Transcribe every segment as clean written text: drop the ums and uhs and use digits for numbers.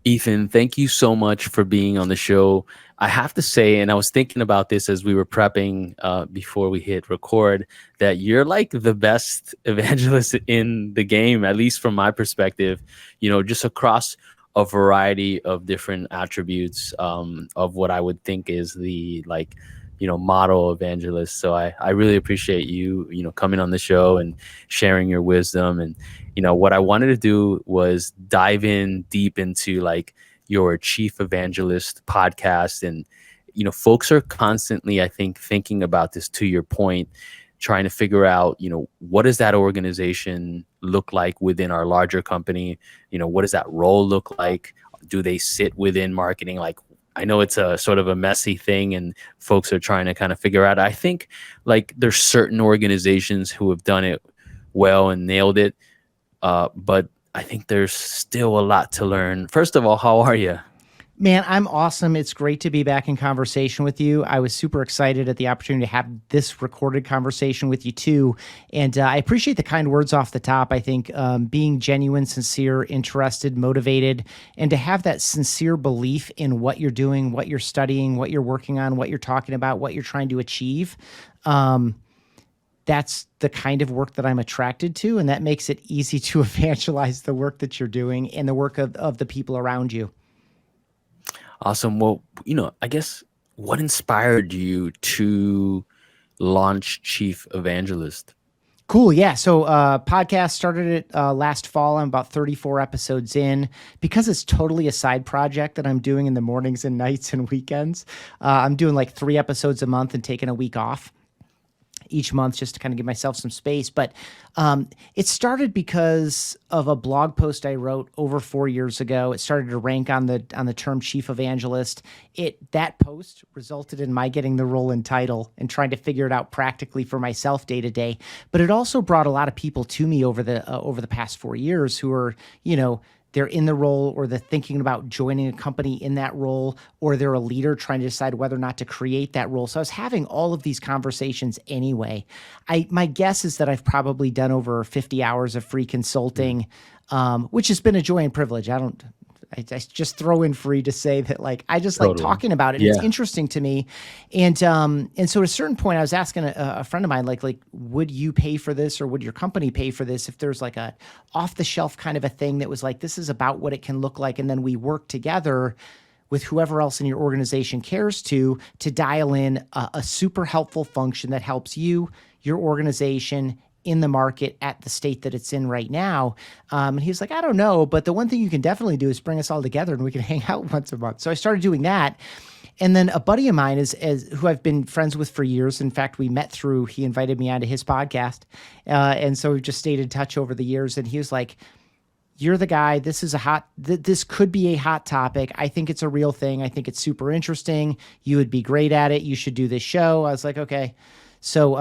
Ethan, thank you so much for being on the show. I have to say, and I was thinking about this as we were prepping before we hit record, that you're like the best evangelist in the game, at least from my perspective, just across a variety of different attributes of what I would think is the model evangelist. So I really appreciate you, coming on the show and sharing your wisdom. And what I wanted to do was dive in deep into like your chief evangelist podcast. And folks are constantly, I think, thinking about this, to your point, trying to figure out, what does that organization look like within our larger company? What does that role look like? Do they sit within marketing? Like, I know it's a sort of a messy thing and folks are trying to kind of figure out. I think like there's certain organizations who have done it well and nailed it, but I think there's still a lot to learn. First of all, how are you? Man, I'm awesome. It's great to be back in conversation with you. I was super excited at the opportunity to have this recorded conversation with you too. And I appreciate the kind words off the top. I think being genuine, sincere, interested, motivated, and to have that sincere belief in what you're doing, what you're studying, what you're working on, what you're talking about, what you're trying to achieve. That's the kind of work that I'm attracted to. And that makes it easy to evangelize the work that you're doing and the work of the people around you. Awesome. Well, I guess what inspired you to launch Chief Evangelist? Cool. Yeah. So podcast started it last fall. I'm about 34 episodes in. Because it's totally a side project that I'm doing in the mornings and nights and weekends. I'm doing like 3 episodes a month and taking a week off each month just to kind of give myself some space. But it started because of a blog post I wrote over 4 years ago. It started to rank on the term chief evangelist. That post resulted in my getting the role and title and trying to figure it out practically for myself day to day. But it also brought a lot of people to me over the past 4 years who are, they're in the role or they're thinking about joining a company in that role, or they're a leader trying to decide whether or not to create that role. So I was having all of these conversations anyway. My guess is that I've probably done over 50 hours of free consulting, which has been a joy and privilege. I just throw in free to say that, like, I just like talking about it. And it's interesting to me. And so at a certain point I was asking a friend of mine, like, would you pay for this, or would your company pay for this if there's like a off the shelf kind of a thing that was like, this is about what it can look like. And then we work together with whoever else in your organization cares to dial in a super helpful function that helps you, your organization, in the market at the state that it's in right now. And he was like, I don't know, but the one thing you can definitely do is bring us all together and we can hang out once a month. So I started doing that. And then a buddy of mine is who I've been friends with for years. In fact, we met he invited me onto his podcast. And so we've just stayed in touch over the years. And he was like, you're the guy. This could be a hot topic. I think it's a real thing. I think it's super interesting. You would be great at it. You should do this show. I was like, okay. So,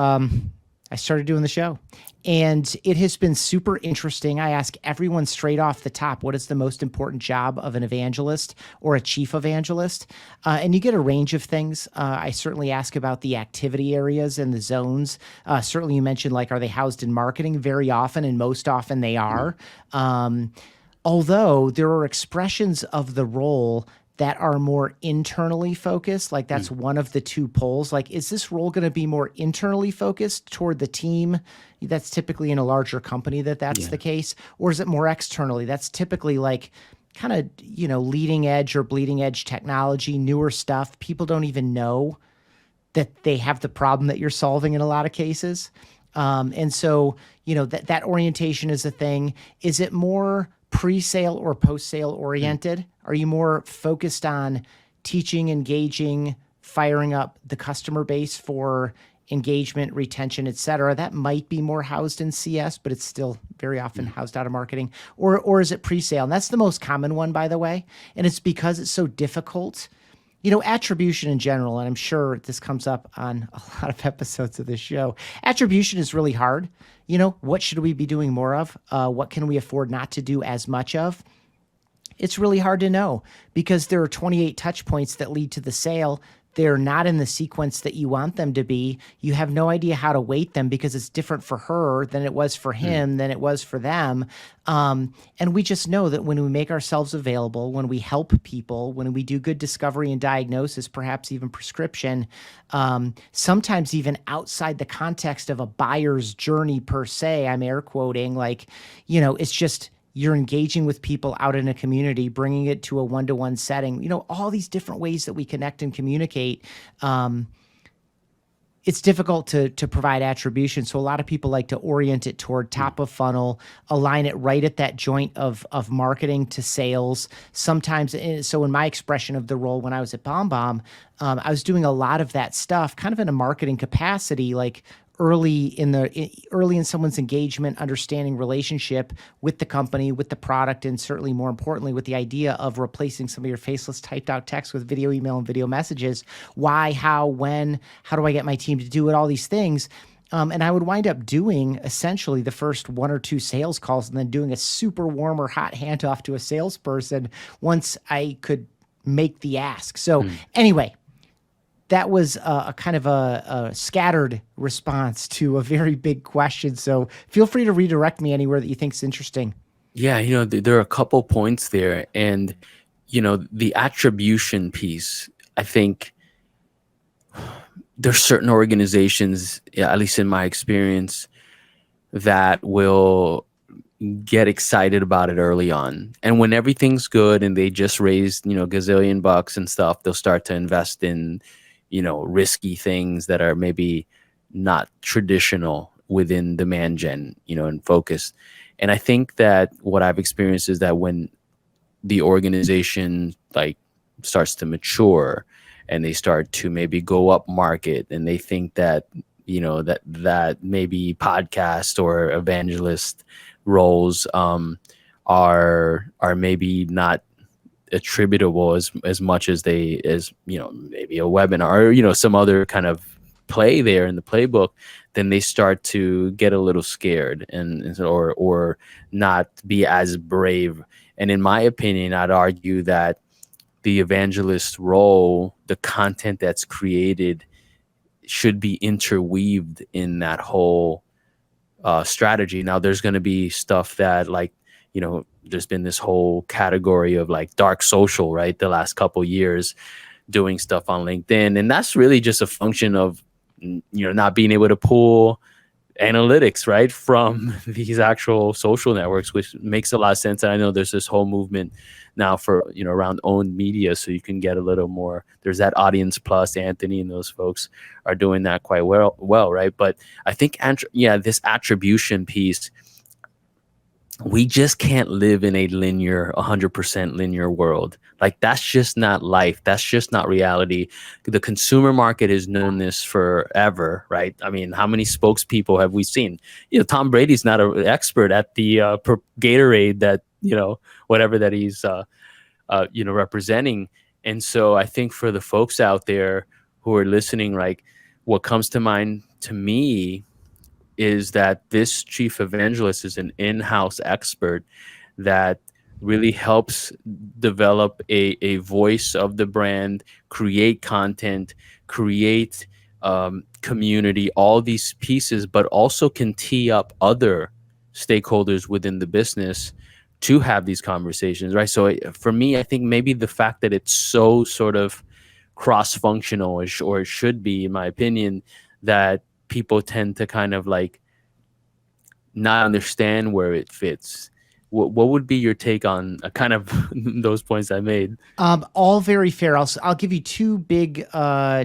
I started doing the show, and it has been super interesting. I ask everyone straight off the top, what is the most important job of an evangelist or a chief evangelist? And you get a range of things. I certainly ask about the activity areas and the zones. Certainly you mentioned, like, are they housed in marketing? Very often, and most often they are. Although there are expressions of the role that are more internally focused. Like, that's one of the 2 poles. Like, is this role going to be more internally focused toward the team? That's typically in a larger company that's the case. Or is it more externally? That's typically like kind of, leading edge or bleeding edge technology, newer stuff. People don't even know that they have the problem that you're solving in a lot of cases. And so, that orientation is a thing. Is it more pre-sale or post-sale oriented? Are you more focused on teaching, engaging, firing up the customer base for engagement, retention, et cetera? That might be more housed in CS, but it's still very often housed out of marketing. Or is it pre-sale? And that's the most common one, by the way. And it's because it's so difficult. Attribution in general, and I'm sure this comes up on a lot of episodes of this show. Attribution is really hard. What should we be doing more of? What can we afford not to do as much of? It's really hard to know because there are 28 touch points that lead to the sale. they're not in the sequence that you want them to be, you have no idea how to weight them because it's different for her than it was for him, than it was for them. And we just know that when we make ourselves available, when we help people, when we do good discovery and diagnosis, perhaps even prescription, sometimes even outside the context of a buyer's journey per se, I'm air quoting, like, it's just, you're engaging with people out in a community, bringing it to a one-to-one setting, all these different ways that we connect and communicate. It's difficult to provide attribution. So a lot of people like to orient it toward top of funnel, align it right at that joint of marketing to sales. Sometimes, so in my expression of the role when I was at BombBomb, I was doing a lot of that stuff kind of in a marketing capacity, like early in someone's engagement, understanding relationship with the company, with the product, and certainly more importantly, with the idea of replacing some of your faceless typed out text with video, email, and video messages. Why, how, when, how do I get my team to do it? All these things. And I would wind up doing essentially the first one or two sales calls and then doing a super warm or hot handoff to a salesperson once I could make the ask. So anyway, that was a kind of a scattered response to a very big question. So feel free to redirect me anywhere that you think is interesting. Yeah, there are a couple points there. And, the attribution piece, I think there's certain organizations, at least in my experience, that will get excited about it early on. And when everything's good and they just raised, gazillion bucks and stuff, they'll start to invest in risky things that are maybe not traditional within demand gen, and focus. And I think that what I've experienced is that when the organization starts to mature and they start to maybe go up market and they think that, that maybe podcast or evangelist roles are maybe not attributable as much as maybe a webinar or some other kind of play there in the playbook, then they start to get a little scared or not be as brave. And in my opinion, I'd argue that the evangelist role, the content that's created, should be interweaved in that whole strategy. Now, there's going to be stuff that there's been this whole category of dark social, right? The last couple years doing stuff on LinkedIn. And that's really just a function of, not being able to pull analytics, right, from these actual social networks, which makes a lot of sense. And I know there's this whole movement now for, around owned media. So you can get a little more, there's that Audience Plus, Anthony and those folks are doing that quite well, right? But I think, this attribution piece, we just can't live in a 100% linear world. That's just not life. That's just not reality. The consumer market has known this forever, right? I mean, how many spokespeople have we seen? Tom Brady's not an expert at the Gatorade that, whatever that he's, representing. And so I think for the folks out there who are listening, what comes to mind to me is that this chief evangelist is an in-house expert that really helps develop a voice of the brand, create content, create community, all these pieces, but also can tee up other stakeholders within the business to have these conversations, right? So for me, I think maybe the fact that it's so sort of cross-functional, or it should be, in my opinion, that people tend to kind of not understand where it fits. What would be your take on kind of those points I made? All very fair. I'll give you two big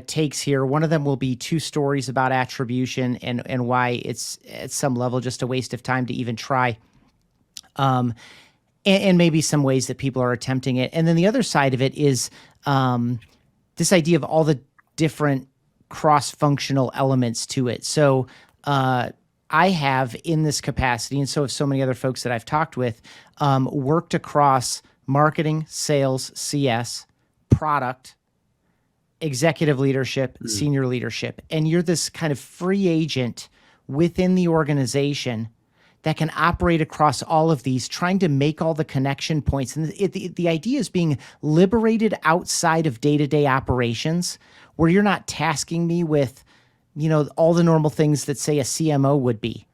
takes here. One of them will be two stories about attribution and why it's at some level just a waste of time to even try. And maybe some ways that people are attempting it. And then the other side of it is this idea of all the different cross-functional elements to it. So I have, in this capacity, and so have so many other folks that I've talked with, worked across marketing, sales, CS, product, executive leadership, senior leadership. And you're this kind of free agent within the organization that can operate across all of these, trying to make all the connection points. And the idea is being liberated outside of day-to-day operations, where you're not tasking me with, all the normal things that say a CMO would be,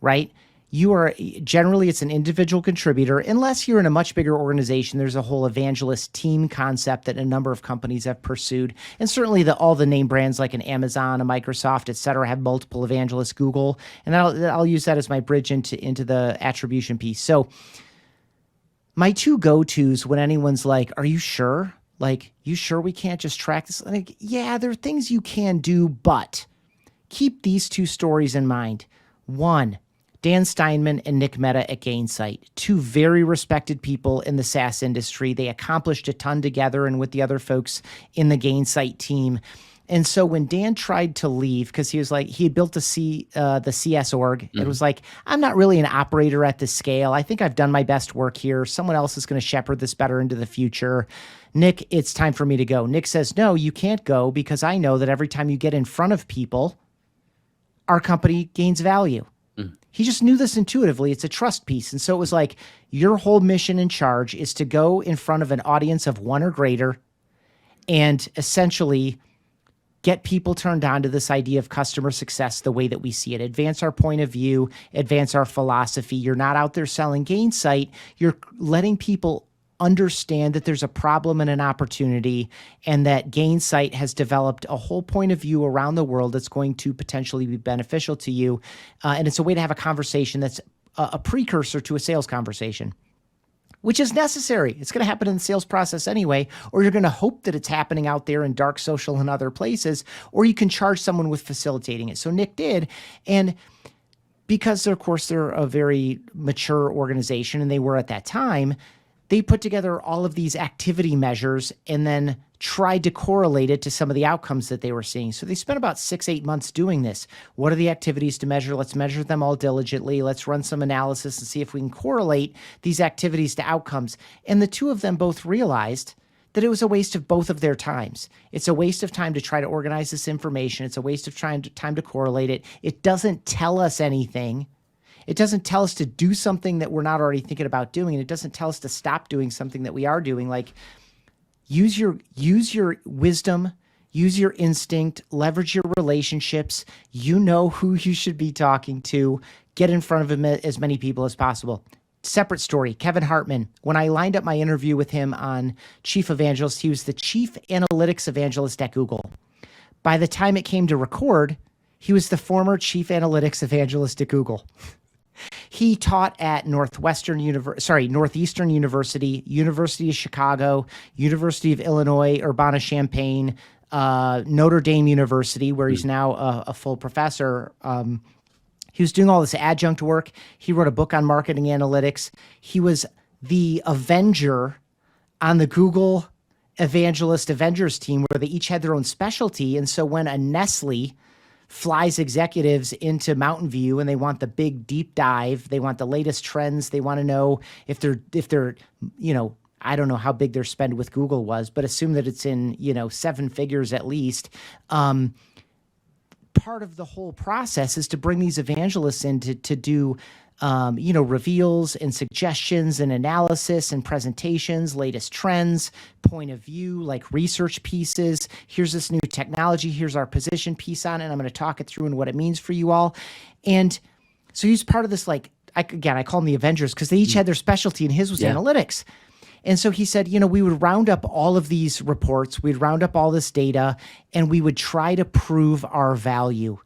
right? You are generally, it's an individual contributor, unless you're in a much bigger organization. There's a whole evangelist team concept that a number of companies have pursued. And certainly all the name brands like an Amazon, a Microsoft, et cetera, have multiple evangelists, Google. And I'll use that as my bridge into the attribution piece. So my two go-tos when anyone's like, are you sure? Like, you sure we can't just track this? Like, yeah, there are things you can do, but keep these two stories in mind. One, Dan Steinman and Nick Mehta at Gainsight, two very respected people in the SaaS industry. They accomplished a ton together and with the other folks in the Gainsight team. And so when Dan tried to leave, because he was like, he had built the CS org, it was like, I'm not really an operator at this scale. I think I've done my best work here. Someone else is going to shepherd this better into the future. Nick, it's time for me to go. Nick says, no, you can't go, because I know that every time you get in front of people, our company gains value. He just knew this intuitively. It's a trust piece. And so it was like, your whole mission and charge is to go in front of an audience of one or greater and essentially get people turned on to this idea of customer success the way that we see it. Advance our point of view, advance our philosophy. You're not out there selling Gainsight. You're letting people understand that there's a problem and an opportunity, and that Gainsight has developed a whole point of view around the world that's going to potentially be beneficial to you. And it's a way to have a conversation that's a precursor to a sales conversation, which is necessary. It's going to happen in the sales process anyway, or you're going to hope that it's happening out there in dark social and other places, or you can charge someone with facilitating it. So Nick did. And because, of course, they're a very mature organization, and they were at that time, they put together all of these activity measures and then tried to correlate it to some of the outcomes that they were seeing. So they spent about 6-8 months doing this. What are the activities to measure? Let's measure them all diligently. Let's run some analysis and see if we can correlate these activities to outcomes. And the two of them both realized that it was a waste of both of their times. It's a waste of time to try to organize this information. It's a waste of time to correlate it. It doesn't tell us anything. It doesn't tell us to do something that we're not already thinking about doing, and it doesn't tell us to stop doing something that we are doing. Like, use your wisdom, use your instinct, leverage your relationships. You know who you should be talking to. Get in front of as many people as possible. Separate story, Kevin Hartman. When I lined up my interview with him on Chief Evangelist, he was the Chief Analytics Evangelist at Google. By the time it came to record, he was the former Chief Analytics Evangelist at Google. He taught at Northeastern University, University of Chicago, University of Illinois, Urbana-Champaign, Notre Dame University, where he's now a full professor. He was doing all this adjunct work. He wrote a book on marketing analytics. He was the Avenger on the Google Avengers team, where they each had their own specialty. And so when a Nestle flies executives into Mountain View and they want the big deep dive, they want the latest trends, they want to know if they're, I don't know how big their spend with Google was, but assume that it's in, 7 figures at least. Part of the whole process is to bring these evangelists in to do, reveals and suggestions and analysis and presentations, latest trends, point of view, like research pieces. Here's this new technology. Here's our position piece on it. I'm going to talk it through and what it means for you all. And so he's part of this, I call them the Avengers because they each had their specialty, and his was analytics. And so he said, we would round up all of these reports, we'd round up all this data, and we would try to prove our value.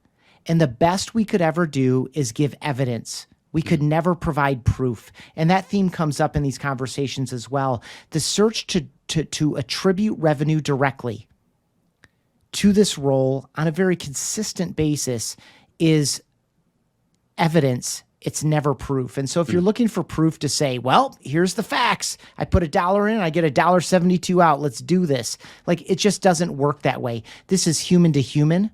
And the best we could ever do is give evidence. We could never provide proof. And that theme comes up in these conversations as well. The search to attribute revenue directly to this role on a very consistent basis is evidence. It's never proof. And so if you're looking for proof to say, well, here's the facts. I put $1 in, I get $1.72 out. Let's do this. It just doesn't work that way. This is human to human.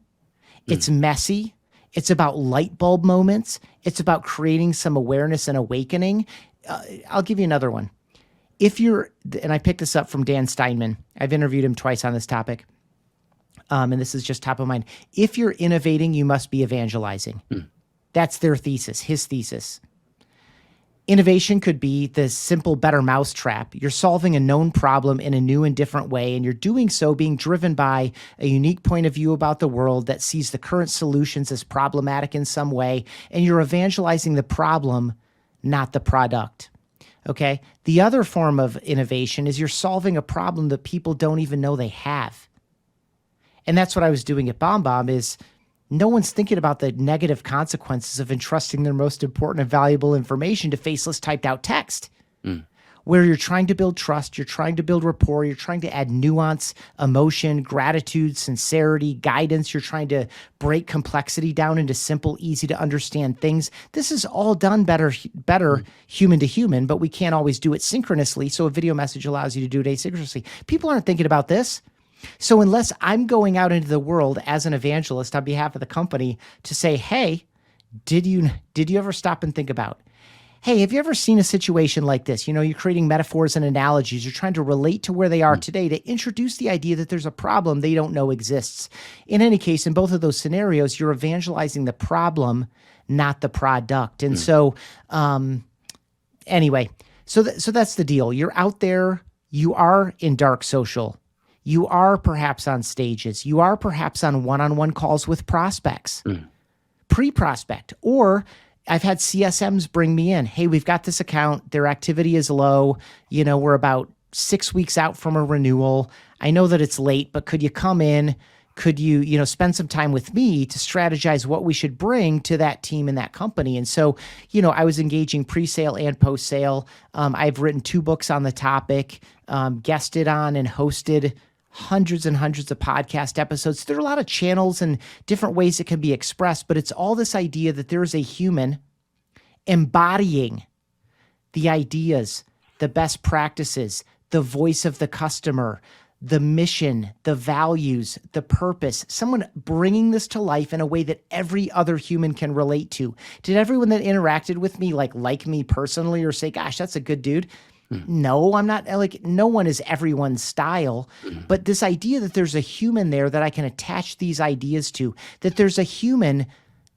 It's messy. It's about light bulb moments. It's about creating some awareness and awakening. I'll give you another one. And I picked this up from Dan Steinman. I've interviewed him twice on this topic. And this is just top of mind. If you're innovating, you must be evangelizing. That's their thesis, his thesis. Innovation could be the simple, better mousetrap. You're solving a known problem in a new and different way, and you're doing so being driven by a unique point of view about the world that sees the current solutions as problematic in some way, and you're evangelizing the problem, not the product. Okay? The other form of innovation is you're solving a problem that people don't even know they have. And that's what I was doing at BombBomb is no one's thinking about the negative consequences of entrusting their most important and valuable information to faceless typed out text, where you're trying to build trust, you're trying to build rapport, you're trying to add nuance, emotion, gratitude, sincerity, guidance. You're trying to break complexity down into simple, easy to understand things. This is all done better human to human, but we can't always do it synchronously. So a video message allows you to do it asynchronously. People aren't thinking about this. So unless I'm going out into the world as an evangelist on behalf of the company to say, hey, did you ever stop and think about, hey, have you ever seen a situation like this? You know, you're creating metaphors and analogies. You're trying to relate to where they are today to introduce the idea that there's a problem they don't know exists. In any case, in both of those scenarios, you're evangelizing the problem, not the product. And so anyway, so that's the deal. You're out there. You are in dark social. You are perhaps on stages. You are perhaps on one-on-one calls with prospects, pre-prospect. Or I've had CSMs bring me in. Hey, we've got this account. Their activity is low. You know, we're about 6 weeks out from a renewal. I know that it's late, but could you come in? Could you spend some time with me to strategize what we should bring to that team and that company? And so, I was engaging pre-sale and post-sale. I've written 2 books on the topic, guested on and hosted hundreds and hundreds of podcast episodes. There are a lot of channels and different ways it can be expressed, but it's all this idea that there is a human embodying the ideas, the best practices, the voice of the customer, the mission, the values, the purpose, someone bringing this to life in a way that every other human can relate to. Did everyone that interacted with me like me personally or say, gosh, that's a good dude? No, I'm not no one is everyone's style, but this idea that there's a human there that I can attach these ideas to, that there's a human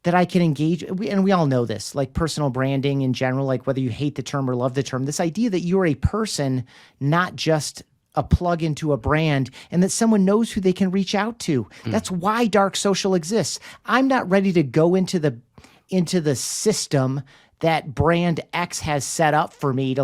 that I can engage, and we all know this, like personal branding in general, like whether you hate the term or love the term, this idea that you're a person, not just a plug into a brand, and that someone knows who they can reach out to. That's why dark social exists. I'm not ready to go into the system that brand X has set up for me to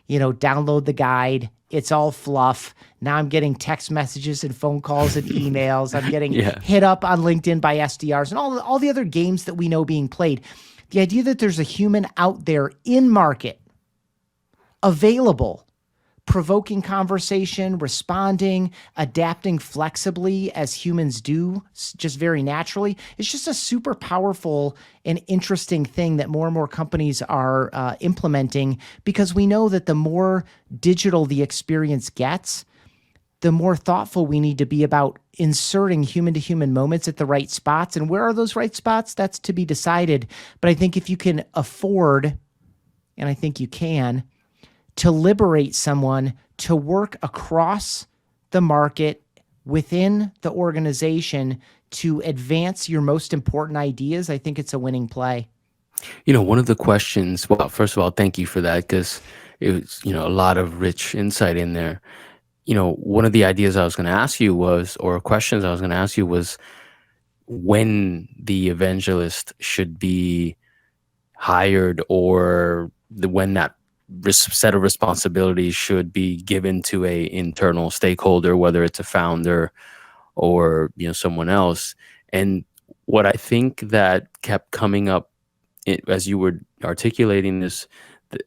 download the guide. It's all fluff. Now I'm getting text messages and phone calls and emails. I'm getting hit up on LinkedIn by SDRs and all the other games that we know being played. The idea that there's a human out there in market, available, provoking conversation, responding, adapting flexibly as humans do, just very naturally. It's just a super powerful and interesting thing that more and more companies are implementing, because we know that the more digital the experience gets, the more thoughtful we need to be about inserting human-to-human moments at the right spots. And where are those right spots? That's to be decided. But I think if you can afford, and I think you can, to liberate someone to work across the market within the organization to advance your most important ideas, I think it's a winning play. One of the questions, well, first of all, thank you for that, because it was, a lot of rich insight in there. One of the ideas I was going to ask you was, or questions I was going to ask you was, when the evangelist should be hired, or when that set of responsibilities should be given to a internal stakeholder, whether it's a founder or someone else. And what I think that kept coming up as you were articulating this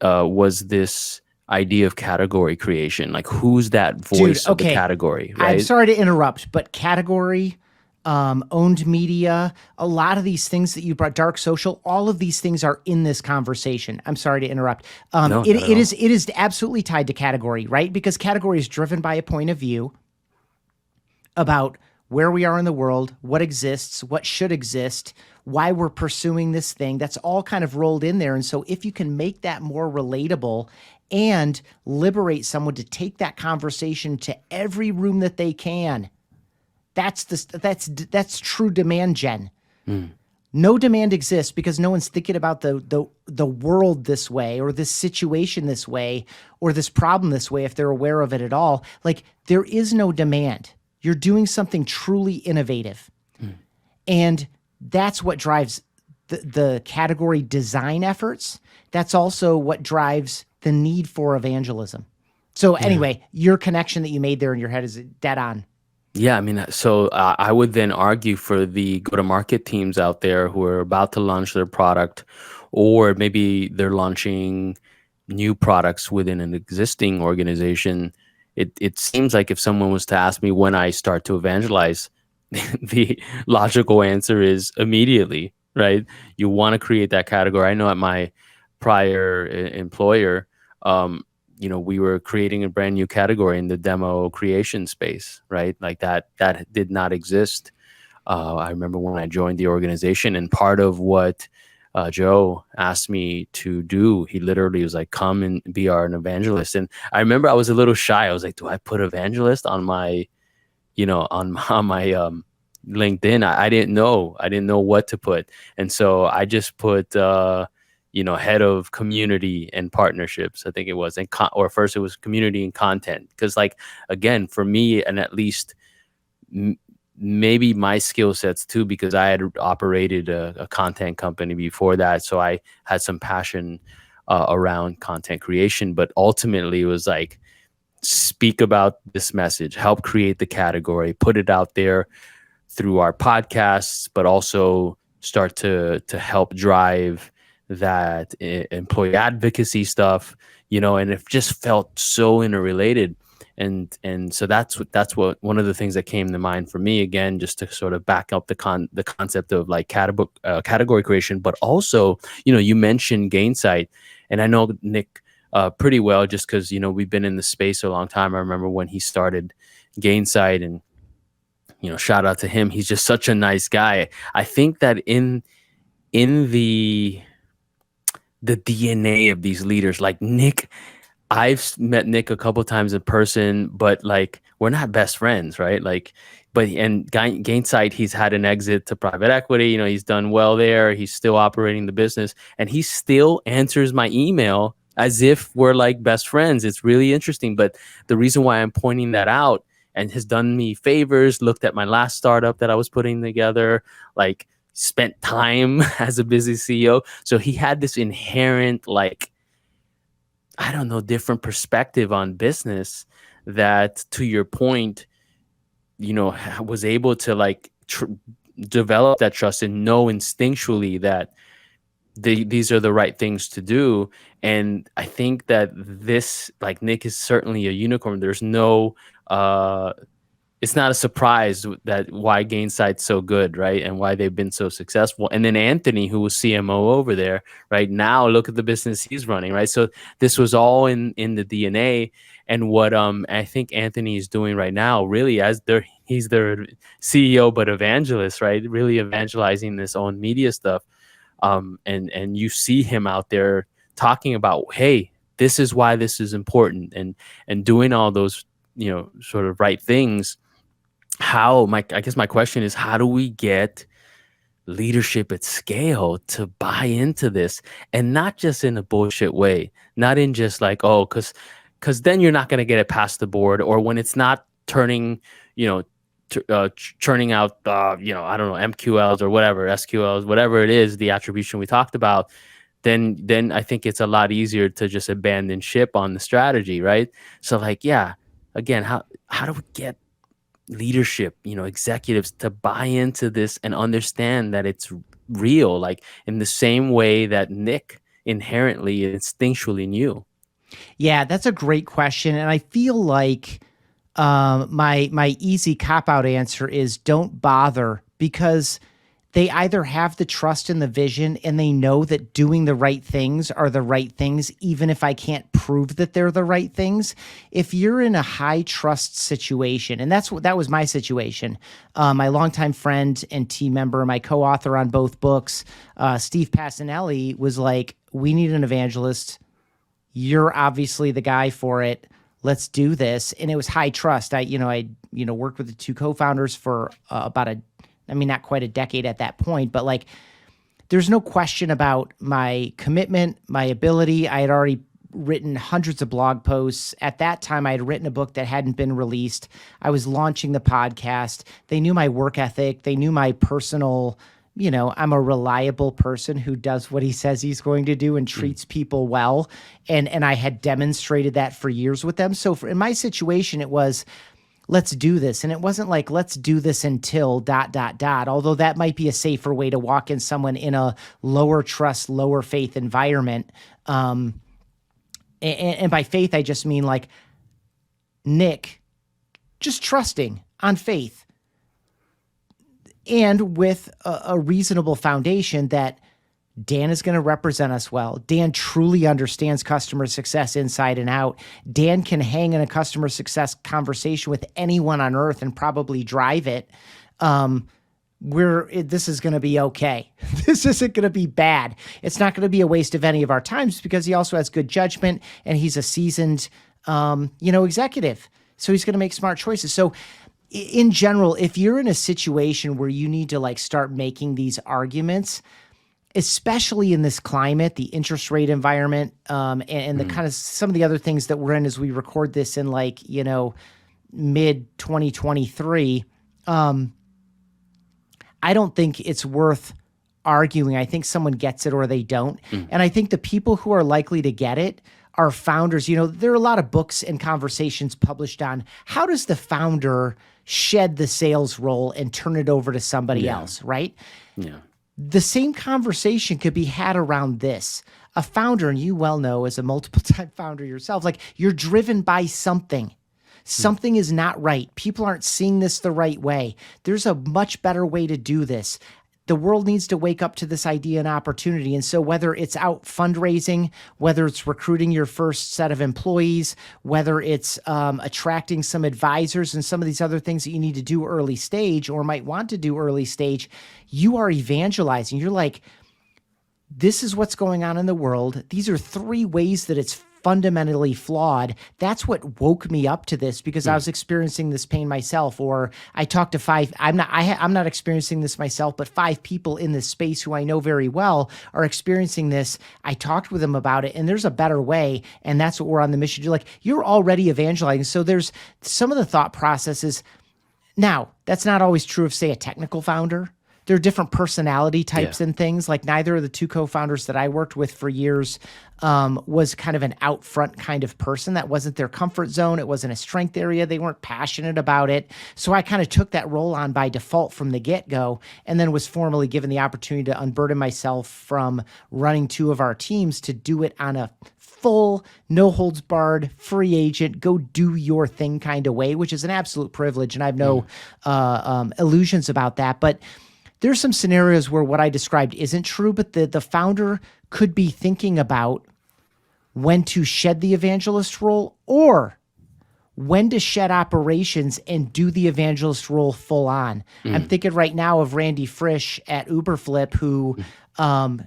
was this idea of category creation. Like, who's that voice of the category, right? I'm sorry to interrupt, but category, owned media, a lot of these things that you brought, dark social, all of these things are in this conversation. I'm sorry to interrupt. It is absolutely tied to category, right? Because category is driven by a point of view about where we are in the world, what exists, what should exist, why we're pursuing this thing. That's all kind of rolled in there. And so if you can make that more relatable and liberate someone to take that conversation to every room that they can, that's true demand gen. No demand exists because no one's thinking about the world this way, or this situation this way, or this problem this way, if they're aware of it at all. Like, there is no demand. You're doing something truly innovative. And that's what drives the category design efforts. That's also what drives the need for evangelism. So anyway, your connection that you made there in your head is dead on. Yeah, I mean, so I would then argue for the go-to-market teams out there who are about to launch their product, or maybe they're launching new products within an existing organization. It seems like if someone was to ask me when I start to evangelize, the logical answer is immediately, right? You want to create that category. I know at my prior employer, we were creating a brand new category in the demo creation space, right? Like that did not exist. I remember when I joined the organization, and part of what Joe asked me to do, he literally was like, come and be an evangelist. And I remember I was a little shy. I was like, do I put evangelist on my, on my LinkedIn? I didn't know. I didn't know what to put. And so I just put, head of community and partnerships, I think it was, or first it was community and content. Because, like, again, for me, and at least maybe my skill sets too, because I had operated a content company before that, so I had some passion around content creation. But ultimately, it was like, speak about this message, help create the category, put it out there through our podcasts, but also start to help drive that employee advocacy stuff, and it just felt so interrelated. And so that's what one of the things that came to mind for me, again, just to sort of back up the concept of like category creation. But also, you mentioned Gainsight, and I know Nick pretty well, just because we've been in the space a long time. I remember when he started Gainsight, and shout out to him. He's just such a nice guy. I think that in the DNA of these leaders, like Nick, I've met Nick a couple times in person, but like, we're not best friends, right? Like, and Gainsight, he's had an exit to private equity. He's done well there. He's still operating the business, and he still answers my email as if we're like best friends. It's really interesting. But the reason why I'm pointing that out, and has done me favors, looked at my last startup that I was putting together, like spent time as a busy CEO. So he had this inherent, like, I don't know, different perspective on business that, to your point, was able to like develop that trust and know instinctually that these are the right things to do. And I think that this, like, Nick is certainly a unicorn. There's no, it's not a surprise that why Gainsight's so good, right? And why they've been so successful. And then Anthony, who was CMO over there, right now, look at the business he's running, right? So this was all in the DNA. And what I think Anthony is doing right now, really, he's their CEO, but evangelist, right? Really evangelizing this own media stuff. And you see him out there talking about, hey, this is why this is important, and doing all those, sort of right things. I guess my question is, how do we get leadership at scale to buy into this, and not just in a bullshit way, not in just like, oh, because then you're not going to get it past the board, or when it's not turning, churning out, I don't know, MQLs or whatever, SQLs, whatever it is, the attribution we talked about, then I think it's a lot easier to just abandon ship on the strategy, right? So, like, yeah, again, how do we get leadership, executives to buy into this and understand that it's real, like in the same way that Nick inherently, instinctually knew? Yeah, that's a great question. And I feel like my easy cop-out answer is don't bother, because they either have the trust in the vision and they know that doing the right things are the right things, even if I can't prove that they're the right things. If you're in a high trust situation, and that was my situation, my longtime friend and team member, my co-author on both books, Steve Passanelli, was like, we need an evangelist. You're obviously the guy for it. Let's do this. And it was high trust. I worked with the two co-founders for not quite a decade at that point, but like, there's no question about my commitment, my ability. I had already written hundreds of blog posts. At that time, I had written a book that hadn't been released. I was launching the podcast. They knew my work ethic. They knew my personal, I'm a reliable person who does what he says he's going to do and treats people well. And I had demonstrated that for years with them. So in my situation, it was, let's do this. And it wasn't like, let's do this until ... Although that might be a safer way to walk in someone in a lower trust, lower faith environment. And by faith, I just mean like Nick, just trusting on faith and with a reasonable foundation that Dan is going to represent us well. Dan truly understands customer success inside and out. Dan can hang in a customer success conversation with anyone on earth and probably drive it. This is going to be okay. This isn't going to be bad. It's not going to be a waste of any of our times because he also has good judgment and he's a seasoned, executive. So he's going to make smart choices. So in general, if you're in a situation where you need to like start making these arguments, especially in this climate, the interest rate environment, and the kind of some of the other things that we're in as we record this in mid 2023, I don't think it's worth arguing. I think someone gets it or they don't. And I think the people who are likely to get it are founders. There are a lot of books and conversations published on how does the founder shed the sales role and turn it over to somebody else, right? Yeah. The same conversation could be had around this. A founder, and you well know as a multiple-time founder yourself, like you're driven by something. Something is not right. People aren't seeing this the right way. There's a much better way to do this. The world needs to wake up to this idea and opportunity. And so whether it's out fundraising, whether it's recruiting your first set of employees, whether it's attracting some advisors and some of these other things that you need to do early stage or might want to do early stage, you are evangelizing. You're like, this is what's going on in the world. These are 3 ways that it's fundamentally flawed. That's what woke me up to this because I was experiencing this pain myself. Or I talked to 5, I'm not experiencing this myself, but 5 people in this space who I know very well are experiencing this. I talked with them about it and there's a better way. And that's what we're on the mission to do. Like you're already evangelizing. So there's some of the thought processes. Now, that's not always true of say a technical founder. There are different personality types and things. Like neither of the 2 co-founders that I worked with for years was kind of an out front kind of person. That wasn't their comfort zone. It wasn't a strength area. They weren't passionate about it. So I kind of took that role on by default from the get-go and then was formally given the opportunity to unburden myself from running 2 of our teams to do it on a full, no holds barred, free agent, go do your thing kind of way, which is an absolute privilege. And I have no illusions about that. But there's some scenarios where what I described isn't true, but the founder could be thinking about when to shed the evangelist role or when to shed operations and do the evangelist role full on. I'm thinking right now of Randy Frisch at Uberflip, who, I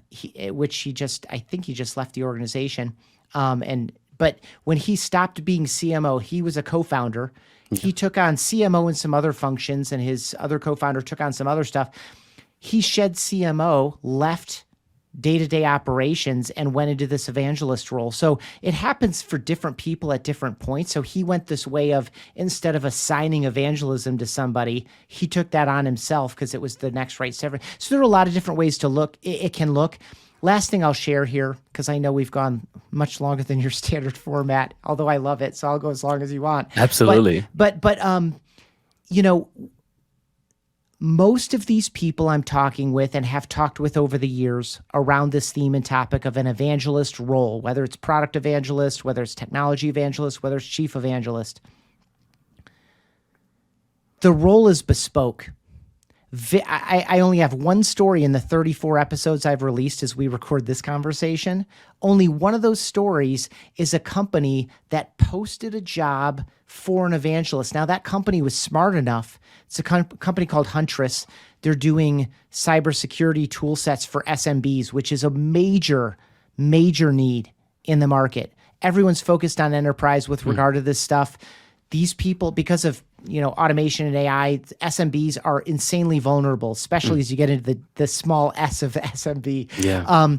think he just left the organization. But when he stopped being CMO, he was a co-founder. He took on CMO and some other functions, and his other co-founder took on some other stuff. He shed CMO, left day-to-day operations, and went into this evangelist role. So it happens for different people at different points. So he went this way of, instead of assigning evangelism to somebody, he took that on himself because it was the next right step. So there are a lot of different ways to look. It can look. Last thing I'll share here, because I know we've gone much longer than your standard format, although I love it, so I'll go as long as you want. Absolutely. But most of these people I'm talking with and have talked with over the years around this theme and topic of an evangelist role, whether it's product evangelist, whether it's technology evangelist, whether it's chief evangelist, the role is bespoke. I only have one story in the 34 episodes I've released as we record this conversation. Only one of those stories is a company that posted a job for an evangelist. Now, that company was smart enough. It's a company called Huntress. They're doing cybersecurity tool sets for SMBs, which is a major, major need in the market. Everyone's focused on enterprise with regard to this stuff. These people, because of automation and AI, SMBs are insanely vulnerable, especially as you get into the small S of SMB. Yeah.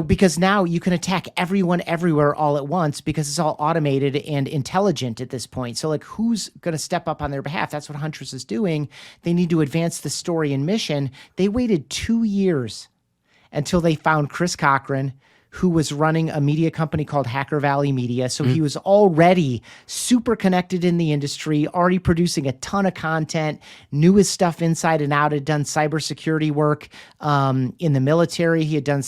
Because now you can attack everyone everywhere all at once because it's all automated and intelligent at this point. So like, who's going to step up on their behalf? That's what Huntress is doing. They need to advance the story and mission. They waited 2 years until they found Chris Cochran, who was running a media company called Hacker Valley Media. So he was already super connected in the industry, already producing a ton of content, knew his stuff inside and out, had done cybersecurity work in the military. He had done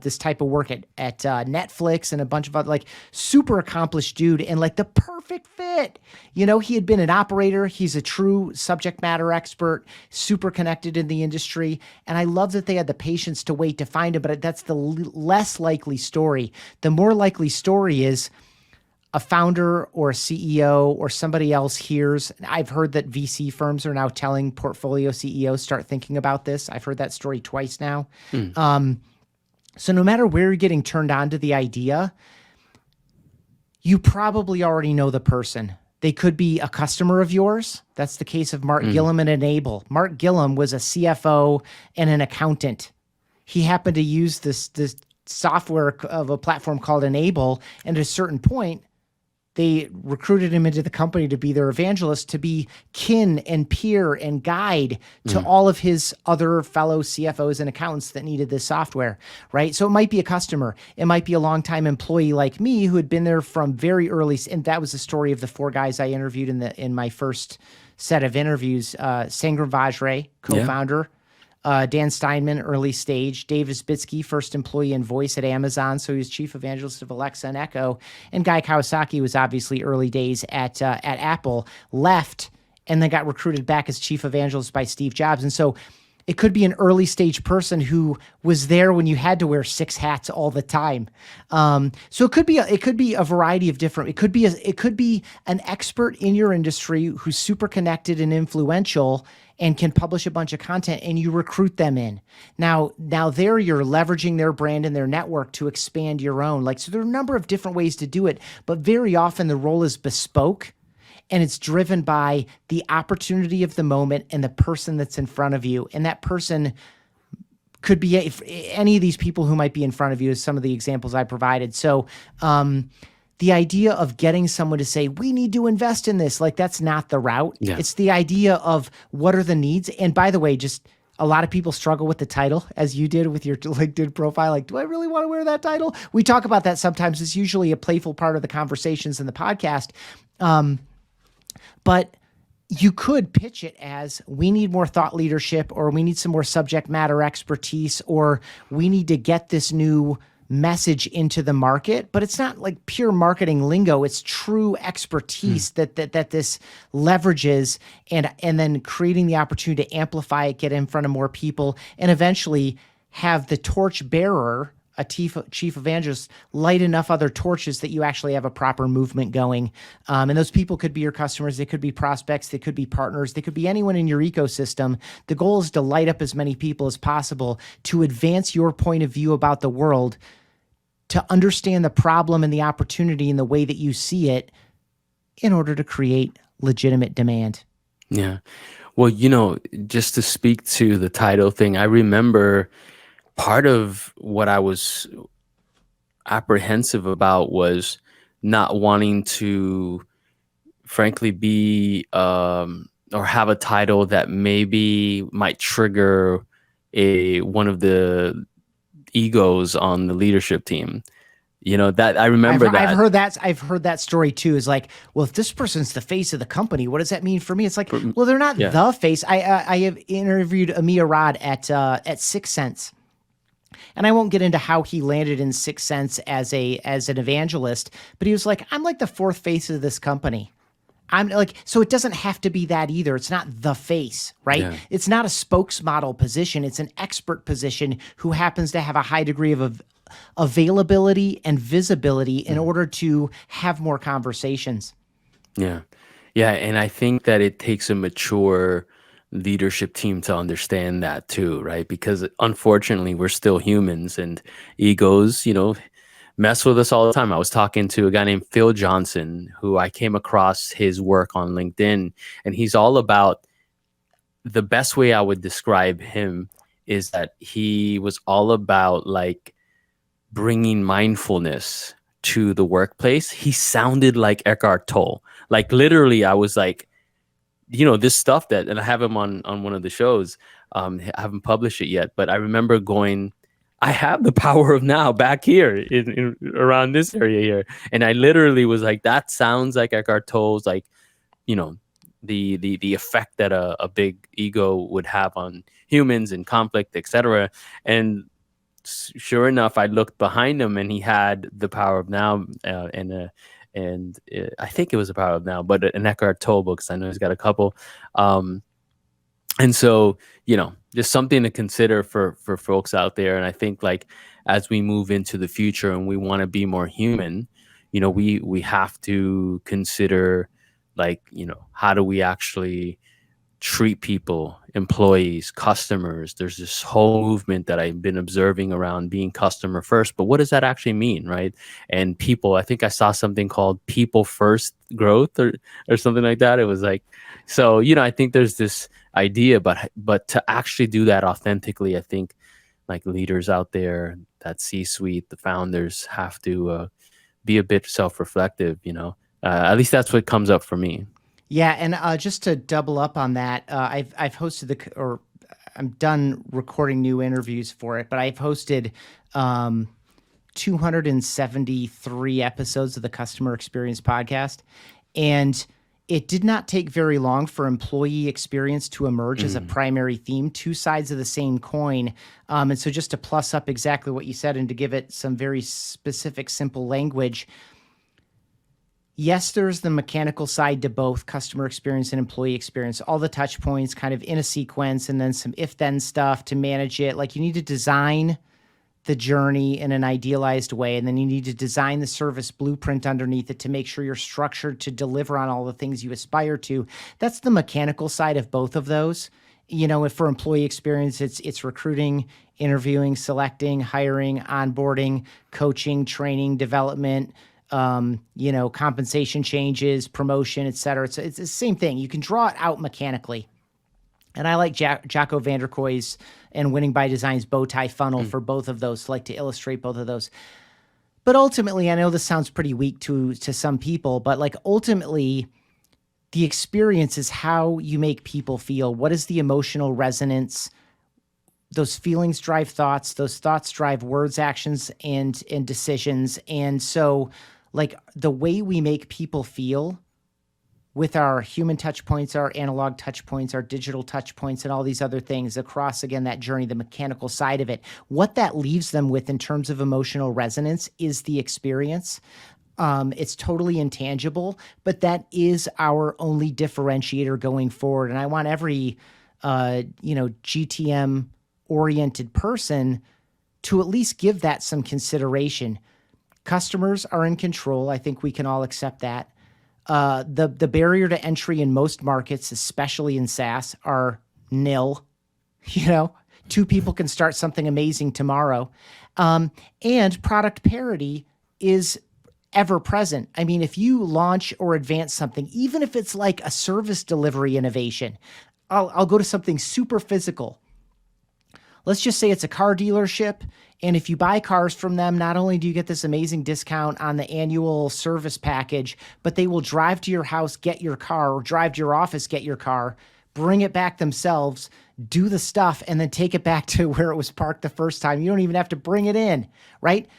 this type of work at Netflix and a bunch of other, like, super accomplished dude and like the perfect fit. He had been an operator. He's a true subject matter expert, super connected in the industry. And I love that they had the patience to wait to find him, but that's the less likely story. The more likely story is a founder or a CEO or somebody else hears. I've heard that VC firms are now telling portfolio CEOs, start thinking about this. I've heard that story twice now. So no matter where you're getting turned on to the idea, you probably already know the person. They could be a customer of yours. That's the case of Mark Gillum at Enable. Mark Gillum was a CFO and an accountant. He happened to use this software of a platform called Enable, and at a certain point, they recruited him into the company to be their evangelist, to be kin and peer and guide to all of his other fellow CFOs and accountants that needed this software, right? So it might be a customer. It might be a longtime employee like me who had been there from very early. And that was the story of the 4 guys I interviewed in my first set of interviews. Sangram Vajre, co-founder. Dan Steinman, early stage. Dave Isbitsky, first employee in voice at Amazon, so he was chief evangelist of Alexa and Echo. And Guy Kawasaki was obviously early days at Apple, left, and then got recruited back as chief evangelist by Steve Jobs. And so it could be an early stage person who was there when you had to wear 6 hats all the time. So it could be a variety of different. It could be an expert in your industry who's super connected and influential and can publish a bunch of content, and you recruit them in. Now there you're leveraging their brand and their network to expand your own. So there are a number of different ways to do it, but very often the role is bespoke, and it's driven by the opportunity of the moment and the person that's in front of you. And that person could be any of these people who might be in front of you, as some of the examples I provided. So the idea of getting someone to say, we need to invest in this, that's not the route. Yeah. It's the idea of what are the needs. And by the way, just a lot of people struggle with the title, as you did with your LinkedIn profile. Do I really want to wear that title? We talk about that sometimes. It's usually a playful part of the conversations in the podcast. But you could pitch it as, we need more thought leadership, or we need some more subject matter expertise, or we need to get this new message into the market. But it's not like pure marketing lingo. It's true expertise that this leverages, and then creating the opportunity to amplify it, get in front of more people, and eventually have the torch bearer, a chief evangelist, light enough other torches that you actually have a proper movement going. And those people could be your customers. They could be prospects. They could be partners. They could be anyone in your ecosystem. The goal is to light up as many people as possible, to advance your point of view about the world, to understand the problem and the opportunity in the way that you see it, in order to create legitimate demand. Yeah. Well, just to speak to the title thing, I remember part of what I was apprehensive about was not wanting to, frankly, be or have a title that maybe might trigger one of the egos on the leadership team. That I remember that. I've heard that story too, is like, well, if this person's the face of the company, what does that mean for me? It's like, well, they're not the face. I have interviewed Amir Rod at 6 Sense. And I won't get into how he landed in 6 Sense as an evangelist, but he was like, I'm like the 4th face of this company. I'm like, so it doesn't have to be that either. It's not the face, right? Yeah. It's not a spokesmodel position. It's an expert position who happens to have a high degree of availability and visibility in order to have more conversations. Yeah. Yeah. And I think that it takes a mature leadership team to understand that too, right? Because unfortunately, we're still humans, and egos, mess with us all the time. I was talking to a guy named Phil Johnson, who I came across his work on LinkedIn, and he's all about, the best way I would describe him is that he was all about like bringing mindfulness to the workplace. He sounded like Eckhart Tolle. Like literally, I was like, this stuff that, and I have him on one of the shows. I haven't published it yet, but I remember going, I have the power of now back here in around this area here. And I literally was like, that sounds like Eckhart Tolle's, like, you know, the effect that a big ego would have on humans and conflict, etc. And sure enough, I looked behind him, and he had the power of now, I think it was the power of now, but an Eckhart Tolle book, because I know he's got a couple. And so, just something to consider for folks out there. And I think, like, as we move into the future and we want to be more human, we have to consider, like, how do we actually treat people, employees, customers. There's this whole movement that I've been observing around being customer first, but what does that actually mean, right? And people, I think I saw something called people first growth or something like that. It was like, so, I think there's this idea, but to actually do that authentically, I think, like, leaders out there, that C-suite, the founders, have to be a bit self-reflective, at least that's what comes up for me. Yeah, and just to double up on that, I've hosted I'm done recording new interviews for it, but I've hosted 273 episodes of the Customer Experience podcast, and it did not take very long for employee experience to emerge as a primary theme, two sides of the same coin. And so just to plus up exactly what you said and to give it some very specific, simple language, yes, there's the mechanical side to both customer experience and employee experience, all the touch points kind of in a sequence, and then some if-then stuff to manage it. Like, you need to design the journey in an idealized way, and then you need to design the service blueprint underneath it to make sure you're structured to deliver on all the things you aspire to. That's the mechanical side of both of those. If for employee experience, it's recruiting, interviewing, selecting, hiring, onboarding, coaching, training, development, compensation changes, promotion, et cetera. It's the same thing. You can draw it out mechanically. And I like Jocko Vanderkooi's and Winning by Design's bow tie funnel for both of those, like to illustrate both of those. But ultimately, I know this sounds pretty weak to some people, but like ultimately, the experience is how you make people feel. What is the emotional resonance? Those feelings drive thoughts. Those thoughts drive words, actions, and decisions. And so, like, the way we make people feel with our human touch points, our analog touch points, our digital touch points, and all these other things across, again, that journey, the mechanical side of it, what that leaves them with in terms of emotional resonance is the experience. It's totally intangible, but that is our only differentiator going forward. And I want every, GTM oriented person to at least give that some consideration. Customers are in control. I think we can all accept that. The barrier to entry in most markets, especially in SaaS, are nil. Two people can start something amazing tomorrow. And product parity is ever present. I mean, if you launch or advance something, even if it's like a service delivery innovation, I'll go to something super physical. Let's just say it's a car dealership, and if you buy cars from them, not only do you get this amazing discount on the annual service package, but they will drive to your house, get your car, or drive to your office, get your car, bring it back themselves, do the stuff, and then take it back to where it was parked the first time. You don't even have to bring it in, right?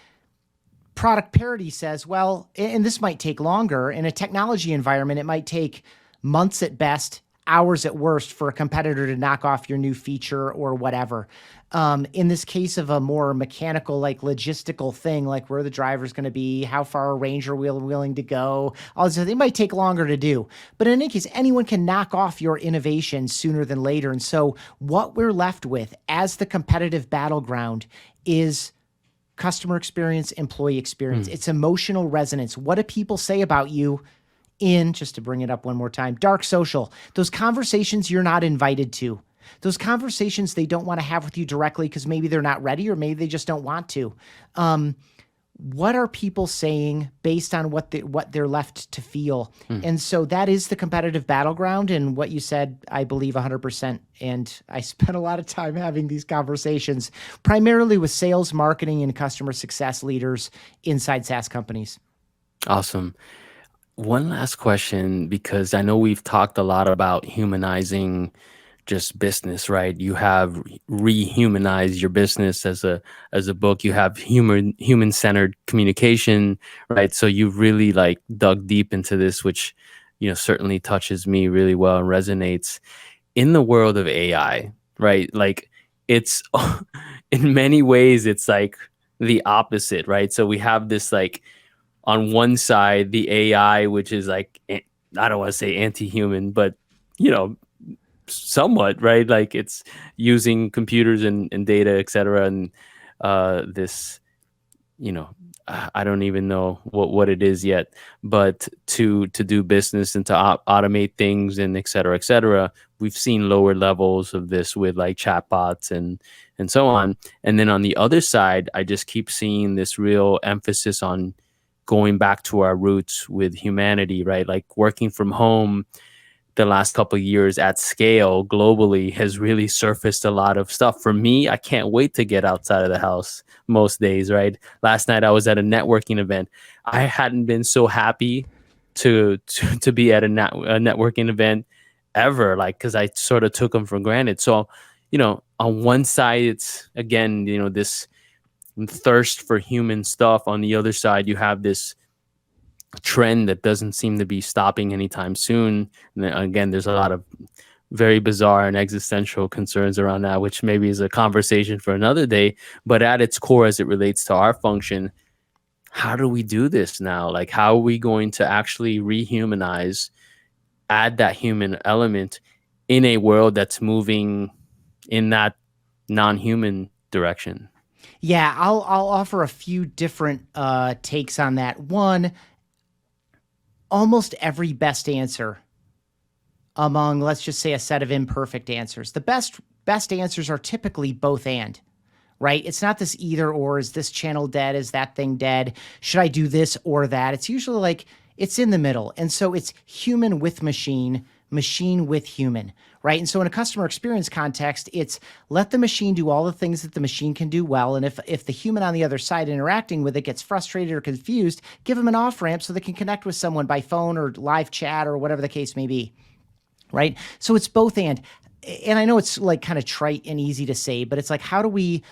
Product parity says, well, and this might take longer. In a technology environment, it might take months at best, hours at worst for a competitor to knock off your new feature or whatever. In this case of a more mechanical, like logistical thing, like where the driver's going to be, how far a range are we willing to go, all this, it might take longer to do. But in any case, anyone can knock off your innovation sooner than later. And so what we're left with as the competitive battleground is customer experience, employee experience. It's emotional resonance. What do people say about you in, just to bring it up one more time, dark social, those conversations you're not invited to, those conversations they don't want to have with you directly because maybe they're not ready or maybe they just don't want to. what are people saying based on what they're left to feel? And so that is the competitive battleground. And what you said, I believe 100%. And I spent a lot of time having these conversations, primarily with sales, marketing, and customer success leaders inside SaaS companies. Awesome. One last question, because I know we've talked a lot about humanizing just business, right? You have rehumanized your business as a book. You have human-centered communication, right? So you've really like dug deep into this, which certainly touches me really well and resonates. In the world of AI, right? Like it's in many ways it's like the opposite, right? So we have this like on one side the AI, which is like I don't want to say anti-human, but you know somewhat, right? Like it's using computers and data, et cetera, and this, I don't even know what it is yet, but to do business and to automate things and et cetera, et cetera. We've seen lower levels of this with like chatbots and so on. And then on the other side, I just keep seeing this real emphasis on going back to our roots with humanity, right? Like working from home the last couple of years at scale globally has really surfaced a lot of stuff. For me, I can't wait to get outside of the house most days, right? Last night I was at a networking event. I hadn't been so happy to be at a networking event ever, like, because I sort of took them for granted. So, on one side, it's again, this thirst for human stuff. On the other side, you have this trend that doesn't seem to be stopping anytime soon. And then, again, there's a lot of very bizarre and existential concerns around that, which maybe is a conversation for another day. But at its core, as it relates to our function, how do we do this now? Like, how are we going to actually rehumanize, add that human element in a world that's moving in that non-human direction? Yeah, I'll offer a few different takes on that. One, almost every best answer among, let's just say, a set of imperfect answers, the best answers are typically both and, right? It's not this either or. Is this channel dead? Is that thing dead? Should I do this or that? It's usually like it's in the middle. And so it's human with machine, machine with human, right? And so in a customer experience context, it's let the machine do all the things that the machine can do well. And if the human on the other side interacting with it gets frustrated or confused, give them an off-ramp so they can connect with someone by phone or live chat or whatever the case may be, right? So it's both and I know it's like kind of trite and easy to say, but it's like, how do we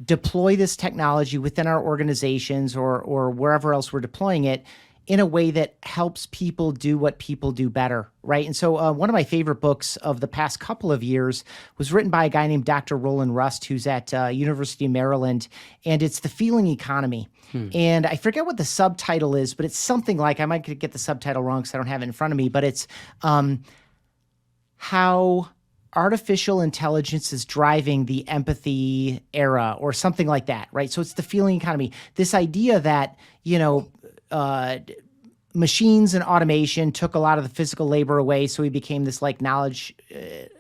deploy this technology within our organizations or wherever else we're deploying it in a way that helps people do what people do better, right? And so one of my favorite books of the past couple of years was written by a guy named Dr. Roland Rust, who's at University of Maryland, and it's The Feeling Economy. And I forget what the subtitle is, but it's something like, I might get the subtitle wrong because I don't have it in front of me, but it's how artificial intelligence is driving the empathy era or something like that, right? So it's the feeling economy. This idea that, machines and automation took a lot of the physical labor away, so we became this like knowledge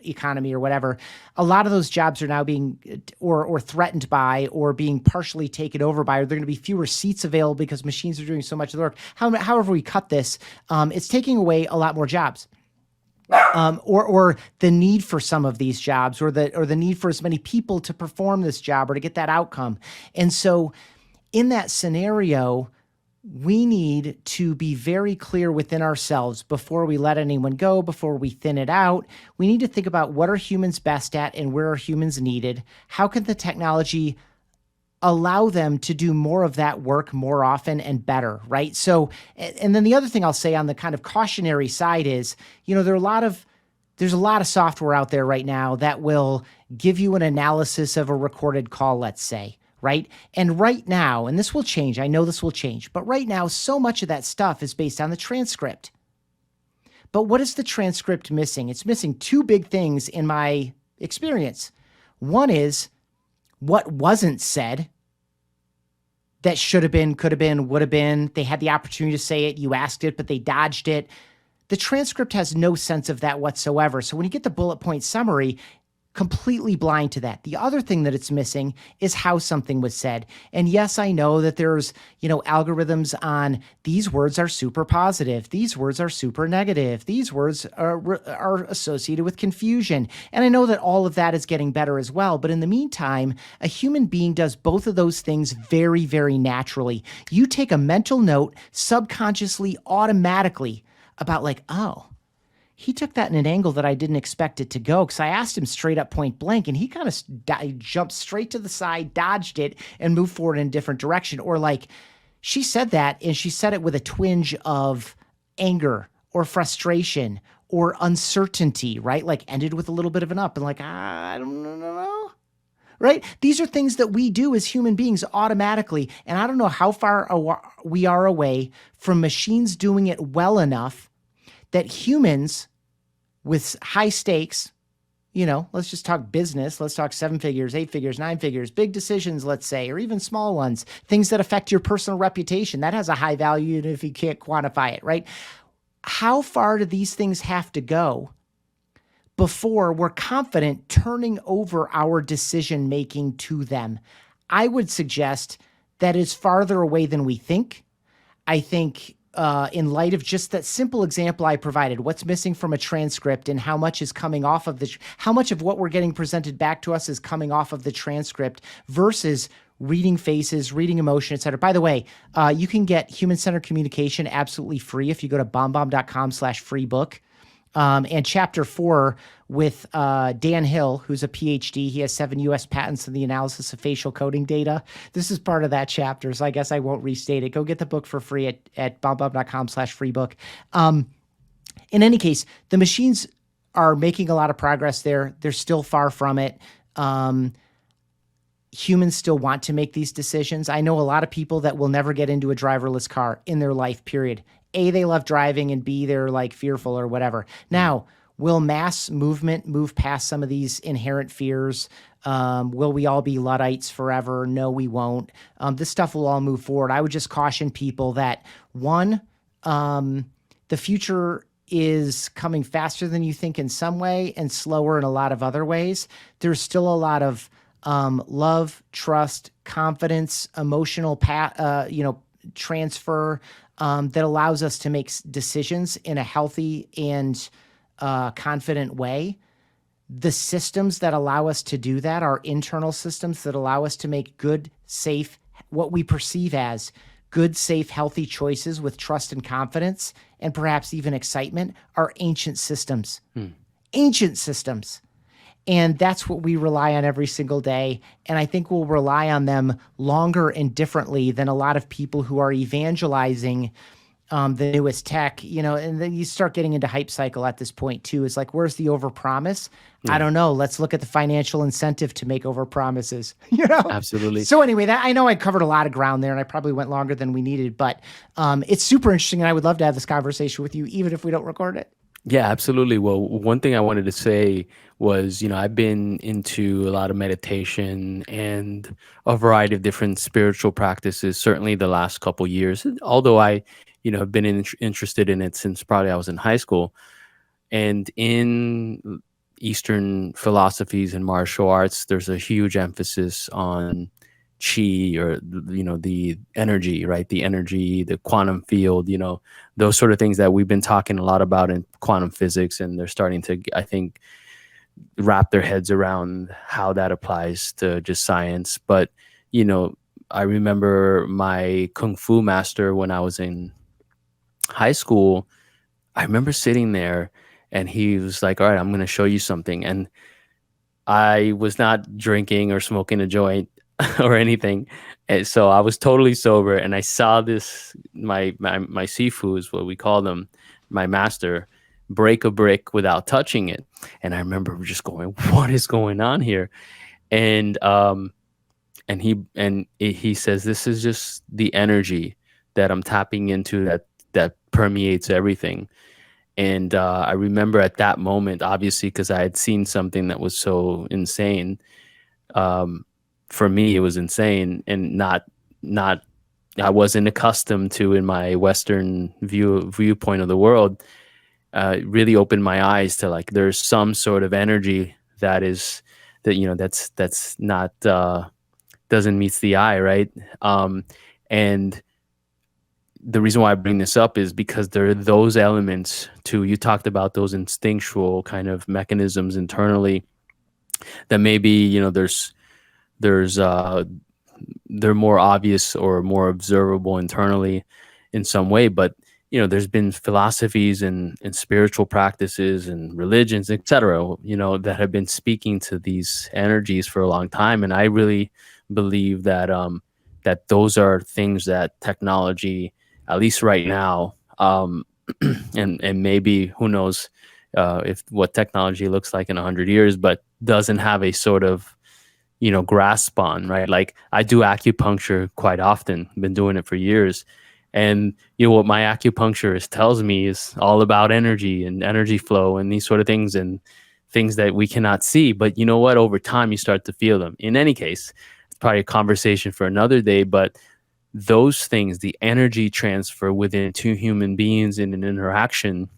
economy or whatever. A lot of those jobs are now being or threatened by or being partially taken over by, or there are going to be fewer seats available because machines are doing so much of the work. However we cut this, it's taking away a lot more jobs. Or the need for some of these jobs, or the need for as many people to perform this job or to get that outcome. And so in that scenario, we need to be very clear within ourselves before we let anyone go, before we thin it out. We need to think about what are humans best at and where are humans needed? How can the technology allow them to do more of that work more often and better, right? So, and then the other thing I'll say on the kind of cautionary side is, there's a lot of software out there right now that will give you an analysis of a recorded call, let's say, right? And right now, and this will change, I know this will change, but right now, so much of that stuff is based on the transcript. But what is the transcript missing? It's missing two big things in my experience. One is what wasn't said that should have been, could have been, would have been. They had the opportunity to say it. You asked it, but they dodged it. The transcript has no sense of that whatsoever. So when you get the bullet point summary, completely blind to that. The other thing that it's missing is how something was said. And yes, I know that there's, algorithms on these words are super positive, these words are super negative, these words are associated with confusion. And I know that all of that is getting better as well. But in the meantime, a human being does both of those things very, very naturally. You take a mental note subconsciously, automatically about like, oh, he took that in an angle that I didn't expect it to go, because I asked him straight up point blank and he kind of jumped straight to the side, dodged it, and moved forward in a different direction. Or like, she said that and she said it with a twinge of anger or frustration or uncertainty, right? Like ended with a little bit of an up and like, I don't know. Right? These are things that we do as human beings automatically. And I don't know how far we are away from machines doing it well enough that humans with high stakes, let's just talk business. Let's talk 7 figures, 8 figures, 9 figures, big decisions, let's say, or even small ones, things that affect your personal reputation. That has a high value if you can't quantify it, right? How far do these things have to go before we're confident turning over our decision-making to them? I would suggest that is farther away than we think. I think in light of just that simple example I provided, what's missing from a transcript and how much is coming off of how much of what we're getting presented back to us is coming off of the transcript versus reading faces, reading emotion, et cetera. By the way, you can get human-centered communication absolutely free if you go to bombbomb.com/free book. And chapter 4 with Dan Hill, who's a PhD. He has 7 U.S. patents in the analysis of facial coding data. This is part of that chapter, so I guess I won't restate it. Go get the book for free at bombbomb.com/free book. In any case, the machines are making a lot of progress there. They're still far from it. Humans still want to make these decisions. I know a lot of people that will never get into a driverless car in their life, period. A, they love driving, and B, they're like fearful or whatever. Now, will mass movement move past some of these inherent fears? Will we all be Luddites forever? No, we won't. This stuff will all move forward. I would just caution people that, one, the future is coming faster than you think in some way and slower in a lot of other ways. There's still a lot of love, trust, confidence, emotional transfer that allows us to make decisions in a healthy and confident way. The systems that allow us to do that are internal systems that allow us to make good, safe, what we perceive as good, safe, healthy choices with trust and confidence, and perhaps even excitement, are ancient systems. Ancient systems. And that's what we rely on every single day. And I think we'll rely on them longer and differently than a lot of people who are evangelizing the newest tech, and then you start getting into hype cycle at this point too. It's like, where's the overpromise? I don't know. Let's look at the financial incentive to make overpromises, Absolutely. So anyway, I know I covered a lot of ground there and I probably went longer than we needed, but it's super interesting. And I would love to have this conversation with you, even if we don't record it. Yeah, absolutely. Well, one thing I wanted to say was, I've been into a lot of meditation and a variety of different spiritual practices, certainly the last couple years, although I, have been interested in it since probably I was in high school. And in Eastern philosophies and martial arts, there's a huge emphasis on chi, or the energy, right? The energy, the quantum field, those sort of things that we've been talking a lot about in quantum physics, and they're starting to, I think, wrap their heads around how that applies to just science. But I remember my kung fu master when I was in high school. I remember sitting there and he was like, all right, I'm going to show you something. And I was not drinking or smoking a joint or anything. And so I was totally sober, and I saw this, my sifu is what we call them, my master, break a brick without touching it. And I remember just going, what is going on here? And he says, this is just the energy that I'm tapping into that permeates everything. And I remember at that moment, obviously, because I had seen something that was so insane. For me, it was insane, and not I wasn't accustomed to in my Western viewpoint of the world. Really opened my eyes to, like, there's some sort of energy that is that's not doesn't meet the eye, right? And the reason why I bring this up is because there are those elements too. You talked about those instinctual kind of mechanisms internally that maybe, there's they're more obvious or more observable internally in some way, but there's been philosophies and spiritual practices and religions, etc., that have been speaking to these energies for a long time. And I really believe that that those are things that technology, at least right now, and maybe who knows if what technology looks like in 100 years, but doesn't have a sort of grasp on, right? Like I do acupuncture quite often, been doing it for years. And what my acupuncturist tells me is all about energy and energy flow and these sort of things, and things that we cannot see. But you know what? Over time, you start to feel them. In any case, it's probably a conversation for another day. But those things, the energy transfer within two human beings in an interaction,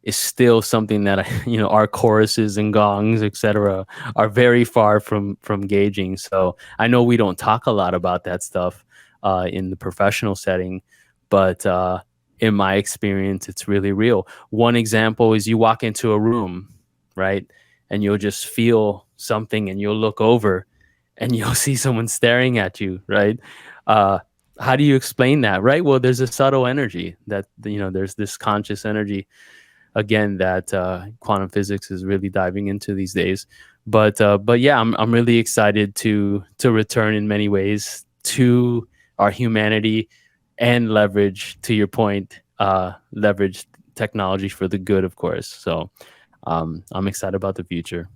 is still something that our choruses and gongs, etc., are very far from gauging. So I know we don't talk a lot about that stuff in the professional setting, but in my experience, it's really real. One example is you walk into a room, right, and you'll just feel something, and you'll look over, and you'll see someone staring at you, right? How do you explain that, right? Well, there's a subtle energy that there's this conscious energy, again, that quantum physics is really diving into these days. But yeah, I'm really excited to return in many ways to our humanity and leverage, to your point, leverage technology for the good, of course. So I'm excited about the future.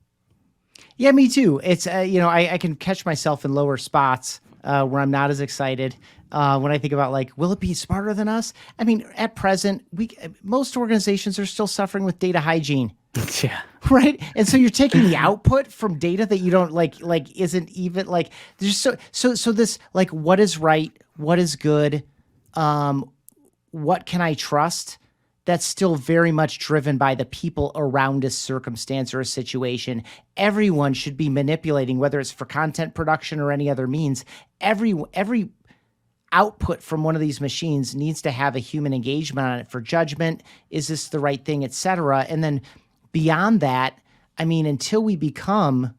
Yeah, me too. It's I can catch myself in lower spots where I'm not as excited when I think about, like, will it be smarter than us? I mean, at present, most organizations are still suffering with data hygiene. Yeah. Right. And so you're taking the output from data that you don't like isn't even like, there's so this, like, what is right? What is good? What can I trust? That's still very much driven by the people around a circumstance or a situation. Everyone should be manipulating, whether it's for content production or any other means. Every output from one of these machines needs to have a human engagement on it for judgment. Is this the right thing, et cetera? And then beyond that, I mean, until we become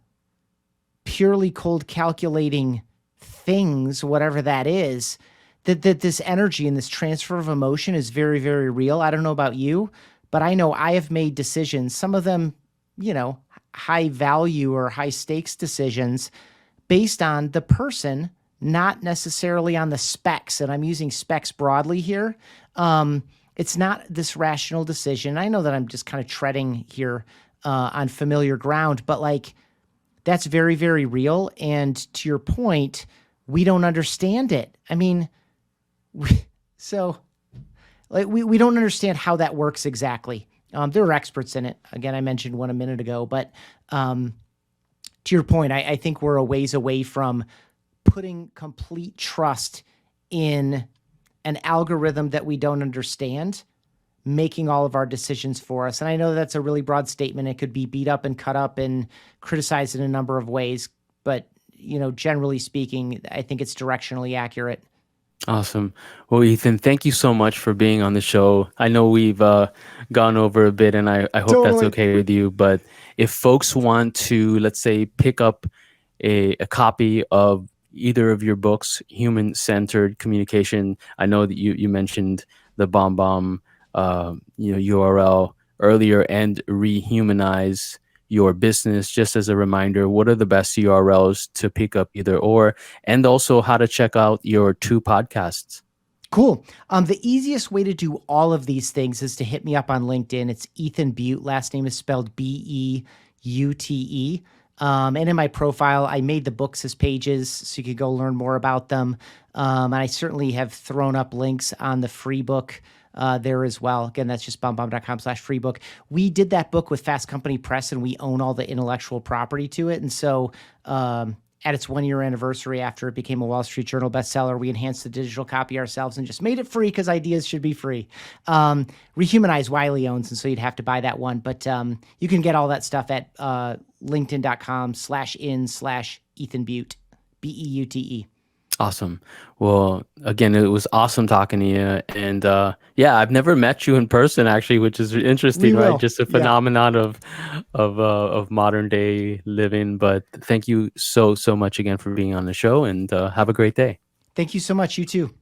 purely cold calculating things, whatever that is, that this energy and this transfer of emotion is very, very real. I don't know about you, but I know I have made decisions, some of them, high value or high stakes decisions, based on the person, not necessarily on the specs. And I'm using specs broadly here. It's not this rational decision. I know that I'm just kind of treading here on familiar ground, but like, that's very, very real. And to your point, we don't understand it. I mean, we don't understand how that works exactly. There are experts in it. Again, I mentioned one a minute ago, but to your point, I think we're a ways away from putting complete trust in an algorithm that we don't understand, making all of our decisions for us. And I know that's a really broad statement. It could be beat up and cut up and criticized in a number of ways, but generally speaking, I think it's directionally accurate. Awesome. Well, Ethan, thank you so much for being on the show. I know we've gone over a bit, and I hope that's okay with you. But if folks want to, let's say, pick up a copy of either of your books, Human-Centered Communication, I know that you mentioned the BombBomb URL earlier, and Rehumanize Your Business. Just as a reminder, what are the best URLs to pick up either or, and also how to check out your 2 podcasts? Cool. The easiest way to do all of these things is to hit me up on LinkedIn. It's Ethan Beute. Last name is spelled Beute. And in my profile, I made the books as pages so you could go learn more about them. And I certainly have thrown up links on the free book there as well. Again, that's just bombbomb.com/free book. We did that book with Fast Company Press, and we own all the intellectual property to it. And so at its 1-year anniversary after it became a Wall Street Journal bestseller, we enhanced the digital copy ourselves and just made it free because ideas should be free. Rehumanize Wiley owns, and so you'd have to buy that one. But you can get all that stuff at linkedin.com/in/Ethan Beute, Beute. Awesome. Well, again, it was awesome talking to you. And yeah, I've never met you in person actually, which is interesting, right? Just a phenomenon of modern day living. But thank you so much again for being on the show, and have a great day. Thank you so much. You too.